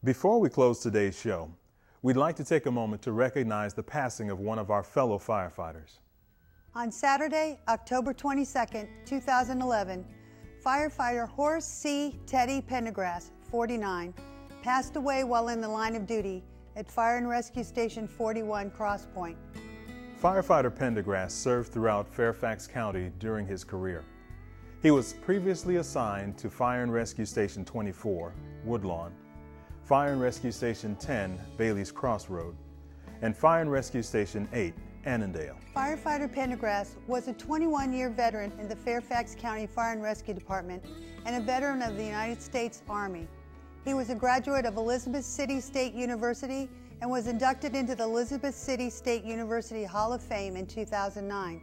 Before we close today's show, we'd like to take a moment to recognize the passing of one of our fellow firefighters. On Saturday, October 22, 2011, firefighter Horace C. Teddy Pendergrass, 49, passed away while in the line of duty at Fire and Rescue Station 41, Cross Point. Firefighter Pendergrass served throughout Fairfax County during his career. He was previously assigned to Fire and Rescue Station 24, Woodlawn, Fire and Rescue Station 10, Bailey's Crossroad, and Fire and Rescue Station 8, Annandale. Firefighter Pendergrass was a 21-year veteran in the Fairfax County Fire and Rescue Department and a veteran of the United States Army. He was a graduate of Elizabeth City State University and was inducted into the Elizabeth City State University Hall of Fame in 2009.